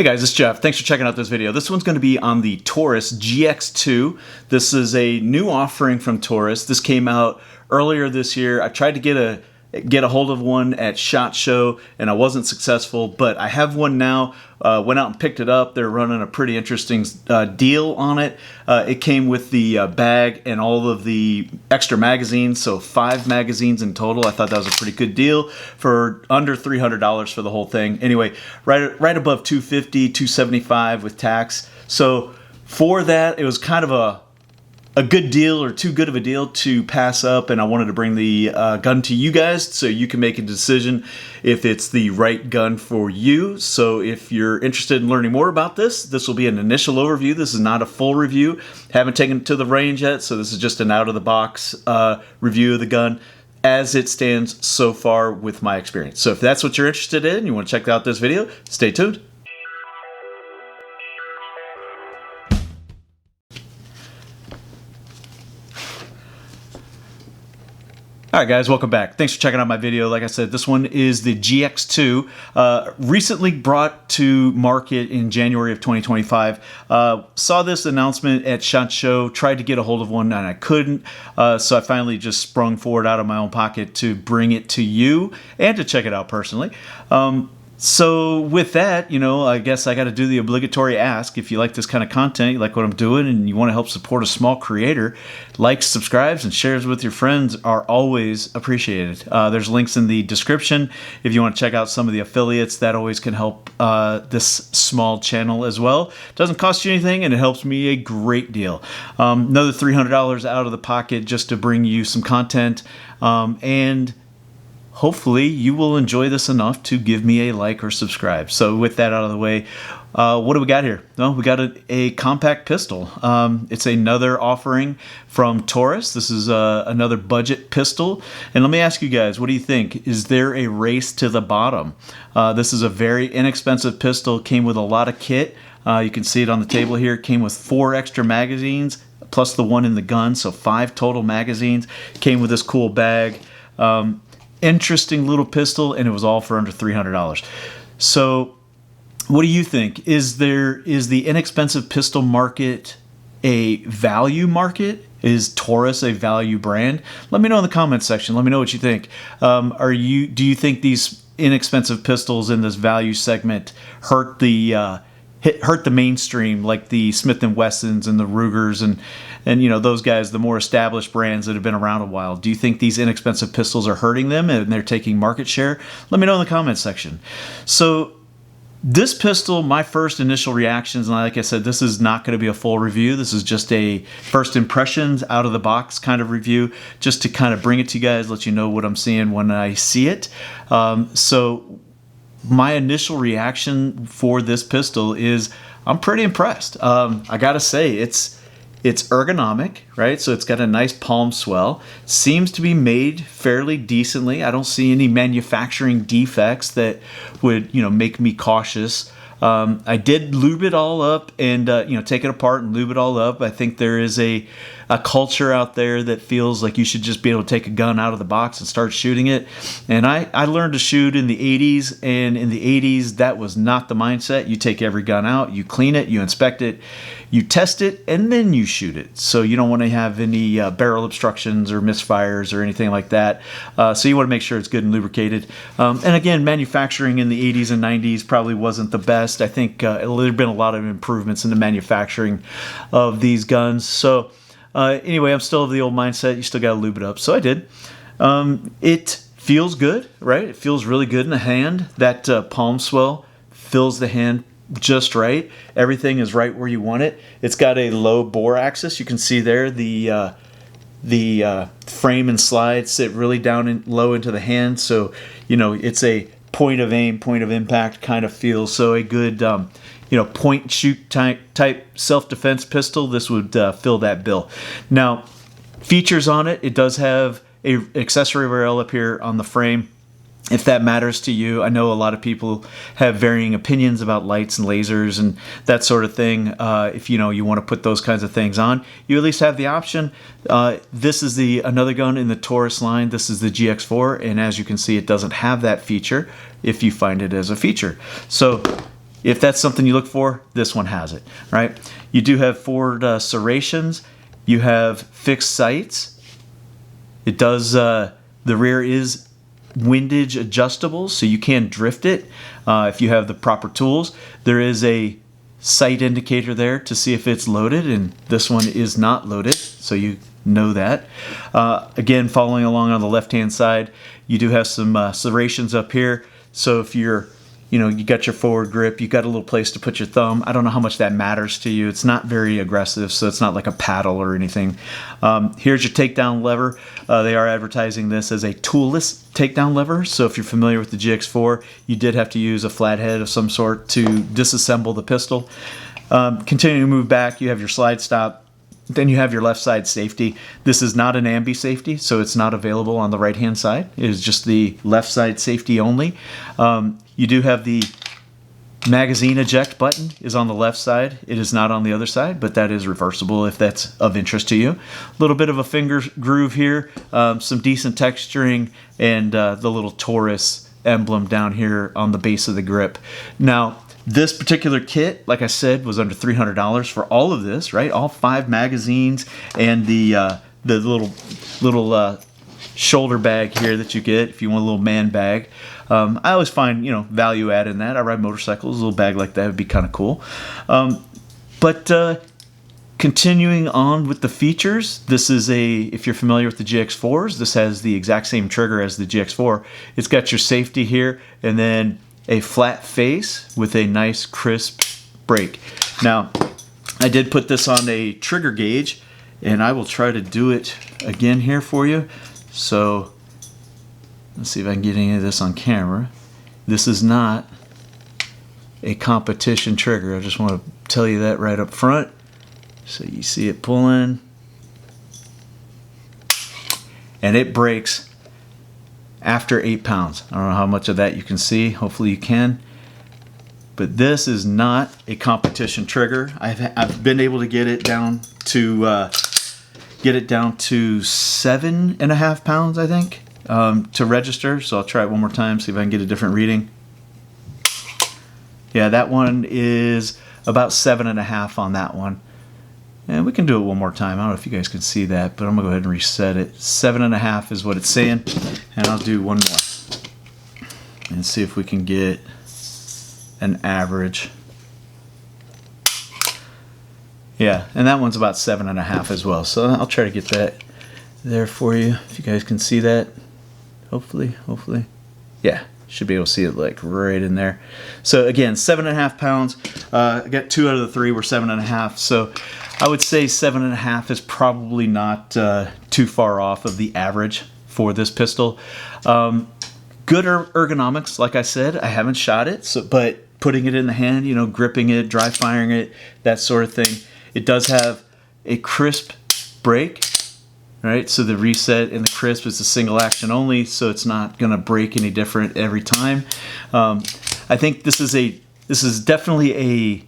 Hey guys, it's Jeff. Thanks for checking out this video. This one's going to be on the Taurus GX2. This is a new offering from Taurus. This came out earlier this year. I tried to get a hold of one at ShotShow and I wasn't successful, but I have one now. Went out and picked it up. They're running a pretty interesting deal on it. It came with the bag and all of the extra magazines, so 5 magazines in total. I thought that was a pretty good deal for under $300 for the whole thing. Anyway, right above $250, $275 with tax. So for that, it was kind of a good deal, or too good of a deal to pass up, and I wanted to bring the gun to you guys so you can make a decision if it's the right gun for you. So if you're interested in learning more about this will be an initial overview. This is not a full review. Haven't taken it to the range yet, so this is just an out-of-the-box review of the gun as it stands so far with my experience. So if that's what you're interested in, you want to check out this video, stay tuned. Alright guys, welcome back. Thanks for checking out my video. Like I said, this one is the GX2, recently brought to market in January of 2025. Saw this announcement at ShotShow, tried to get a hold of one and I couldn't, so I finally just sprung forward out of my own pocket to bring it to you and to check it out personally. So with that, I guess I got to do the obligatory ask. If you like this kind of content, you like what I'm doing, and you want to help support a small creator, likes, subscribes, and shares with your friends are always appreciated. There's links in the description if you want to check out some of the affiliates. That always can help this small channel as well. Doesn't cost you anything, and it helps me a great deal. Another $300 out of the pocket just to bring you some content, and hopefully you will enjoy this enough to give me a like or subscribe. So with that out of the way, what do we got here? Well, we got a compact pistol. It's another offering from Taurus. This is another budget pistol. And let me ask you guys, what do you think? Is there a race to the bottom? This is a very inexpensive pistol. Came with a lot of kit. You can see it on the table here. It came with 4 extra magazines plus the one in the gun, so 5 total magazines. Came with this cool bag. Interesting little pistol, and it was all for under $300. So what do you think? Is the inexpensive pistol market a value market? Is Taurus a value brand? Let me know in the comments section. Let me know what you think. Do you think these inexpensive pistols in this value segment hurt the mainstream, like the Smith & Wessons and the Rugers and those guys, the more established brands that have been around a while? Do you think these inexpensive pistols are hurting them and they're taking market share? Let me know in the comments section. So this pistol, my first initial reactions, and like I said, this is not going to be a full review. This is just a first impressions out of the box kind of review, just to kind of bring it to you guys, let you know what I'm seeing when I see it. So my initial reaction for this pistol is I'm pretty impressed. I gotta say, it's ergonomic, right? So it's got a nice palm swell. Seems to be made fairly decently. I don't see any manufacturing defects that would make me cautious. I did lube it all up and take it apart and lube it all up. I think there is a culture out there that feels like you should just be able to take a gun out of the box and start shooting it. And I learned to shoot in the 80s, and in the 80s that was not the mindset. You take every gun out, you clean it, you inspect it, you test it, and then you shoot it. So you don't want to have any barrel obstructions or misfires or anything like that. So you want to make sure it's good and lubricated. And again, manufacturing in the 80s and 90s probably wasn't the best. I think there have been a lot of improvements in the manufacturing of these guns. So anyway, I'm still of the old mindset. You still got to lube it up. So I did. It feels good, right? It feels really good in the hand. That palm swell fills the hand just right. Everything is right where you want it. It's got a low bore axis. You can see there the frame and slide sit really down low into the hand. So it's a point of aim, point of impact kind of feel. So a good point and shoot type self-defense pistol. This would fill that bill. Now, features on it. It does have a accessory rail up here on the frame, if that matters to you. I know a lot of people have varying opinions about lights and lasers and that sort of thing. If you want to put those kinds of things on, you at least have the option. This is another gun in the Taurus line. This is the GX4, and as you can see, it doesn't have that feature if you find it as a feature. So if that's something you look for, this one has it, right? You do have forward serrations. You have fixed sights. It does, the rear is windage adjustable, so you can drift it if you have the proper tools. There is a sight indicator there to see if it's loaded, and this one is not loaded, so you know that. Again, following along on the left-hand side, you do have some serrations up here, so if you're, you got your forward grip, you got a little place to put your thumb. I don't know how much that matters to you. It's not very aggressive, so it's not like a paddle or anything. Here's your takedown lever. They are advertising this as a toolless takedown lever, so if you're familiar with the GX4, you did have to use a flathead of some sort to disassemble the pistol. Continuing to move back, you have your slide stop. Then you have your left side safety. This is not an ambi safety, so it's not available on the right hand side. It is just the left side safety only. You do have the magazine eject button is on the left side. It is not on the other side, but that is reversible if that's of interest to you. A little bit of a finger groove here, some decent texturing, and the little Taurus emblem down here on the base of the grip. Now, this particular kit, like I said, was under $300 for all of this, right? All 5 magazines and the little shoulder bag here that you get if you want a little man bag. I always find, value add in that. I ride motorcycles, a little bag like that would be kind of cool. But continuing on with the features, this is if you're familiar with the GX4s, this has the exact same trigger as the GX4. It's got your safety here, and then a flat face with a nice crisp brake. Now, I did put this on a trigger gauge, and I will try to do it again here for you. So let's see if I can get any of this on camera. This is not a competition trigger. I just want to tell you that right up front. So you see it pulling, and it brakes after 8 pounds. I don't know how much of that you can see. Hopefully you can. But this is not a competition trigger. I've been able to get it down to 7.5 pounds, I think, to register. So I'll try it one more time, see if I can get a different reading. Yeah, that one is about 7.5 on that one. And we can do it one more time. I don't know if you guys can see that, but I'm gonna go ahead and reset it. 7.5 is what it's saying, and I'll do one more and see if we can get an average. Yeah, and that one's about 7.5 as well. So I'll try to get that there for you, if you guys can see that. Hopefully. Yeah, should be able to see it like right in there. So again, 7.5 pounds. I got 2 out of the 3 were 7.5. So I would say 7.5 is probably not too far off of the average for this pistol. Good ergonomics, like I said. I haven't shot it, but putting it in the hand, gripping it, dry firing it, that sort of thing. It does have a crisp brake, right? So the reset and the crisp is a single action only, so it's not going to break any different every time. I think this is definitely a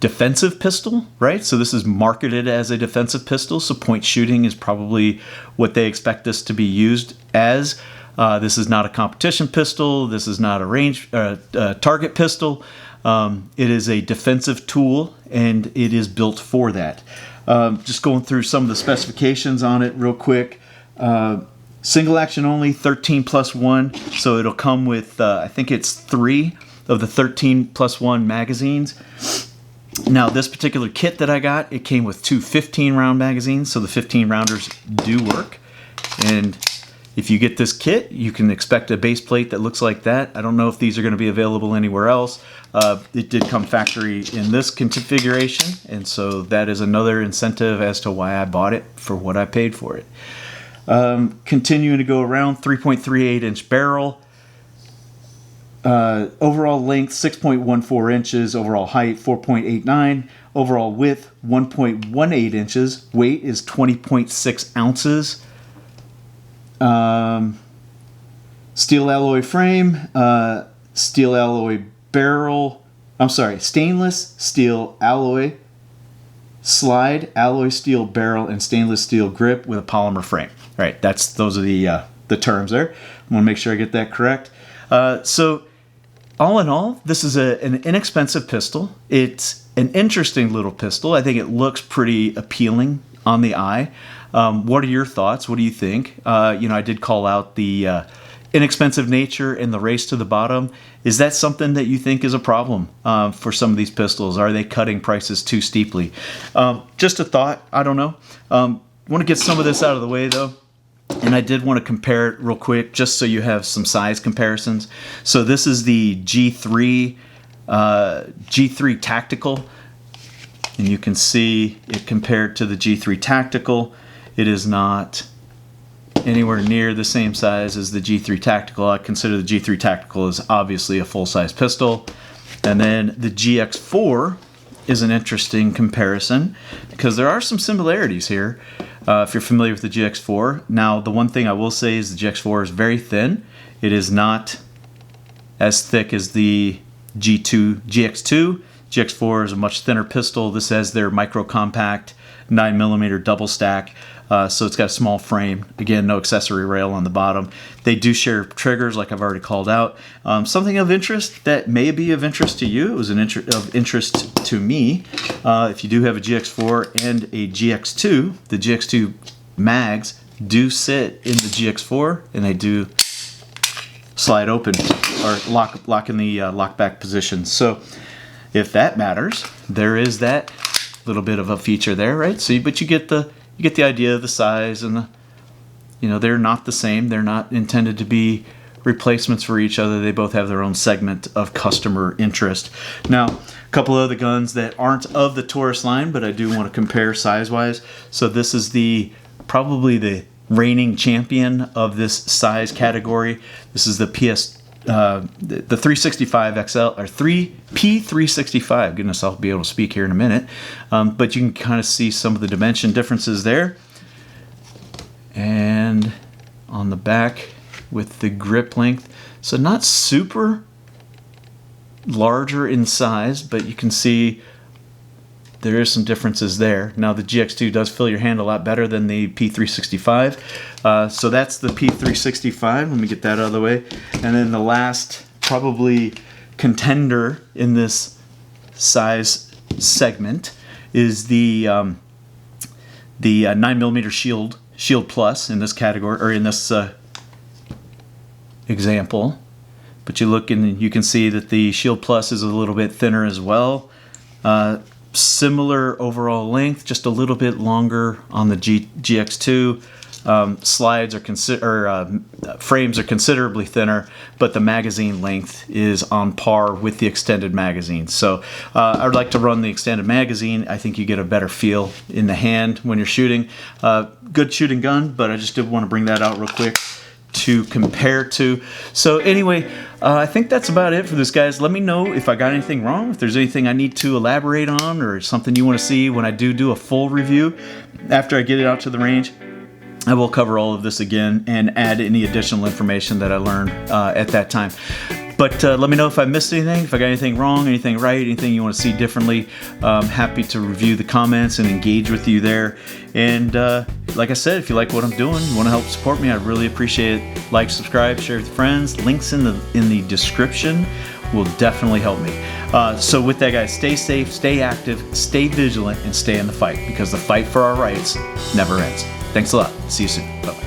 defensive pistol, right? So this is marketed as a defensive pistol, so point shooting is probably what they expect this to be used as. This is not a competition pistol. This is not a target pistol. It is a defensive tool, and it is built for that. Just going through some of the specifications on it real quick. Single action only, 13+1, so it'll come with, I think it's 3 of the 13+1 magazines. Now, this particular kit that I got, it came with 2 15-round magazines, so the 15-rounders do work. And if you get this kit, you can expect a base plate that looks like that. I don't know if these are going to be available anywhere else. It did come factory in this configuration, and so that is another incentive as to why I bought it for what I paid for it. Continuing to go around, 3.38-inch barrel. Overall length 6.14 inches, overall height 4.89, overall width 1.18 inches, weight is 20.6 ounces. Steel alloy frame, steel alloy barrel, stainless steel alloy slide, alloy steel barrel, and stainless steel grip with a polymer frame. All right, those are the terms there. I want to make sure I get that correct. So all in all, this is an inexpensive pistol. It's an interesting little pistol. I think it looks pretty appealing on the eye. What are your thoughts? What do you think? I did call out the inexpensive nature and the race to the bottom. Is that something that you think is a problem for some of these pistols? Are they cutting prices too steeply? Just a thought. I don't know. Want to get some of this out of the way, though. And I did want to compare it real quick, just so you have some size comparisons. So this is the G3 Tactical, and you can see it compared to the G3 Tactical. It is not anywhere near the same size as the G3 Tactical. I consider the G3 Tactical as obviously a full-size pistol. And then the GX4 is an interesting comparison because there are some similarities here. If you're familiar with the GX4. Now, the one thing I will say is the GX4 is very thin. It is not as thick as the GX2. GX4 is a much thinner pistol. This has their micro compact 9mm double stack. So it's got a small frame. Again, no accessory rail on the bottom. They do share triggers, like I've already called out. Something of interest that may be of interest to you. It was of interest to me. If you do have a GX4 and a GX2, the GX2 mags do sit in the GX4, and they do slide open or lock in the lockback position. So if that matters, there is that little bit of a feature there, right? So, but you get the idea of the size, and they're not the same. They're not intended to be replacements for each other. They both have their own segment of customer interest. Now, a couple of the guns that aren't of the Taurus line, but I do want to compare size-wise. So this is probably the reigning champion of this size category. This is the the 365 XL or P365. Goodness, I'll be able to speak here in a minute. But you can kind of see some of the dimension differences there. And on the back with the grip length. So not super larger in size, but you can see there is some differences there. Now the GX2 does fill your hand a lot better than the P365. So that's the P365. Let me get that out of the way. And then the last probably contender in this size segment is the 9mm Shield Plus in this category, or in this example. But you look and you can see that the Shield Plus is a little bit thinner as well. Similar overall length, just a little bit longer on the GX2. Frames are considerably thinner, but the magazine length is on par with the extended magazine. So I would like to run the extended magazine. I think you get a better feel in the hand when you're shooting. Good shooting gun, but I just did want to bring that out real quick to compare to. So anyway, I think that's about it for this, guys. Let me know if I got anything wrong, if there's anything I need to elaborate on, or something you want to see when I do a full review after I get it out to the range. I will cover all of this again and add any additional information that I learned at that time. But let me know if I missed anything, if I got anything wrong, anything right, anything you want to see differently. I'm happy to review the comments and engage with you there. And like I said, if you like what I'm doing, you want to help support me, I really appreciate it. Like, subscribe, share with friends. Links in the description will definitely help me. So with that, guys, stay safe, stay active, stay vigilant, and stay in the fight, because the fight for our rights never ends. Thanks a lot. See you soon. Bye-bye.